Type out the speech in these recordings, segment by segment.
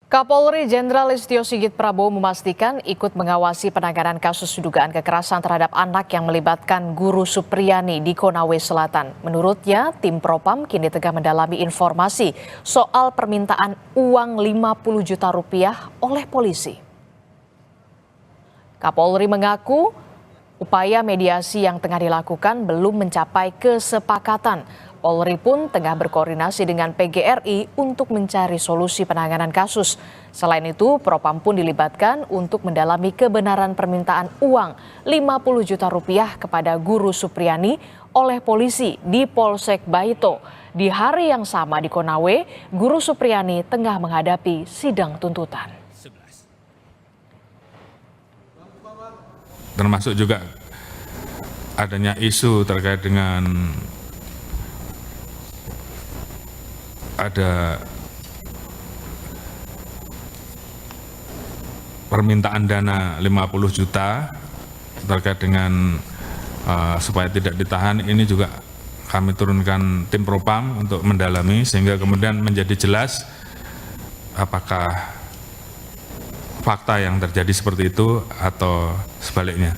Kapolri Jenderal Listio Sigit Prabowo memastikan ikut mengawasi penanganan kasus dugaan kekerasan terhadap anak yang melibatkan guru Supriyani di Konawe Selatan. Menurutnya, tim Propam kini tengah mendalami informasi soal permintaan uang 50 juta rupiah oleh polisi. Kapolri mengaku upaya mediasi yang tengah dilakukan belum mencapai kesepakatan. Polri pun tengah berkoordinasi dengan PGRI untuk mencari solusi penanganan kasus. Selain itu, Propam pun dilibatkan untuk mendalami kebenaran permintaan uang 50 juta rupiah kepada guru Supriyani oleh polisi di Polsek Baito. Di hari yang sama di Konawe, guru Supriyani tengah menghadapi sidang tuntutan. Termasuk juga adanya isu terkait dengan ada permintaan dana 50 juta terkait dengan supaya tidak ditahan. Ini juga kami turunkan tim Propam untuk mendalami sehingga kemudian menjadi jelas apakah fakta yang terjadi seperti itu atau sebaliknya.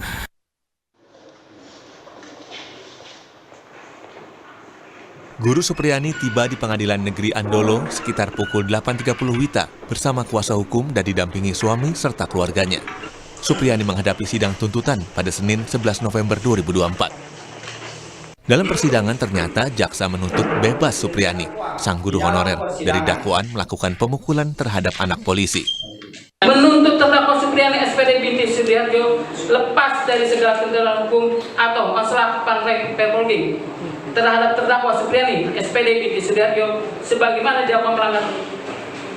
Guru Supriyani tiba di Pengadilan Negeri Andolo sekitar pukul 8.30 WITA bersama kuasa hukum dan didampingi suami serta keluarganya. Supriyani menghadapi sidang tuntutan pada Senin 11 November 2024. Dalam persidangan ternyata jaksa menuntut bebas Supriyani, sang guru honorer, dari dakwaan melakukan pemukulan terhadap anak polisi. Menuntut terdakwa Supriyani SPD binti Sudiharjo lepas dari segala tuntutan hukum atau masalah Polri terhadap terdakwa Supriyani SPD binti Sudiharjo sebagaimana dakwaan melanggar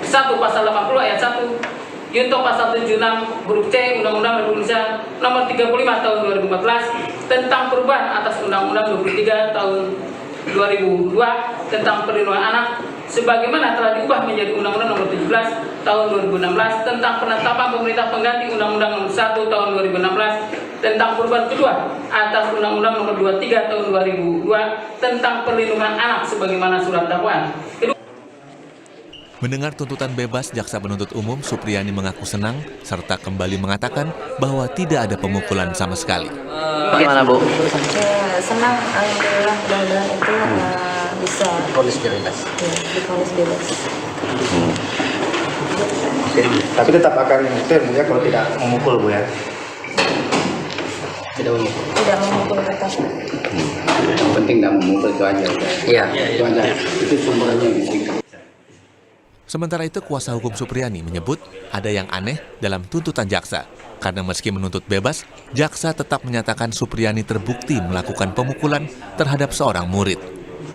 1 pasal 80 ayat 1 Yunto pasal 76 huruf C Undang-Undang Republik Indonesia nomor 35 tahun 2014 tentang perubahan atas Undang-Undang 23 tahun 2002 tentang perlindungan anak sebagaimana telah diubah menjadi Undang-Undang nomor 17 tahun 2016 tentang penetapan pemerintah pengganti Undang-Undang nomor 1 tahun 2016 tentang perubahan kedua atas Undang-Undang nomor 23 tahun 2002 tentang perlindungan anak sebagaimana surat dakwaan. Mendengar tuntutan bebas, jaksa penuntut umum Supriyani mengaku senang serta kembali mengatakan bahwa tidak ada pemukulan sama sekali. Gimana, Bu? Senang, alhamdulillah, mudah-mudahan itu bisa Divonis bebas. divonis bebas. Tapi tetap akan firm ya kalau tidak memukul, Bu ya. Tidak memukul. Tidak memukul tetap. Yang penting tidak memukul itu aja. Iya. Itu aja. Itu sumbernya yang penting. Sementara itu, kuasa hukum Supriyani menyebut ada yang aneh dalam tuntutan jaksa. Karena meski menuntut bebas, jaksa tetap menyatakan Supriyani terbukti melakukan pemukulan terhadap seorang murid.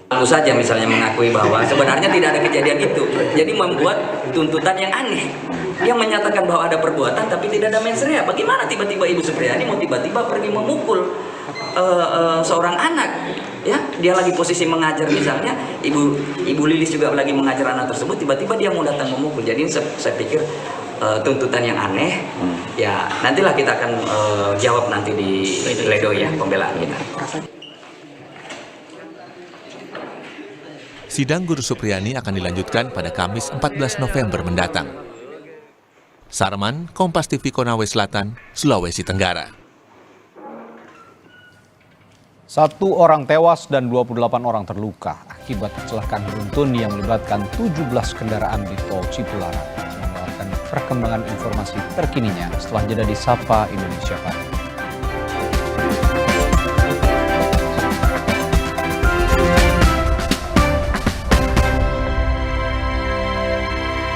Tentu saja misalnya mengakui bahwa sebenarnya tidak ada kejadian itu. Jadi membuat tuntutan yang aneh. Yang menyatakan bahwa ada perbuatan tapi tidak ada mens rea. Bagaimana tiba-tiba Ibu Supriyani mau tiba-tiba pergi memukul seorang anak? Ya, dia lagi posisi mengajar misalnya, Ibu Lilis juga lagi mengajar anak tersebut, tiba-tiba dia mau datang memukul. Jadi saya pikir tuntutan yang aneh. Ya, nantilah kita akan jawab nanti di pledoi ya, pembelaan kita. Sidang guru Supriyani akan dilanjutkan pada Kamis 14 November mendatang. Sarman, Kompas TV Konawe Selatan, Sulawesi Tenggara. 1 orang tewas dan 28 orang terluka akibat kecelakaan beruntun yang melibatkan 17 kendaraan di Tol Cipularang. Mengeluarkan perkembangan informasi terkininya setelah jeda di Sapa Indonesia Pagi.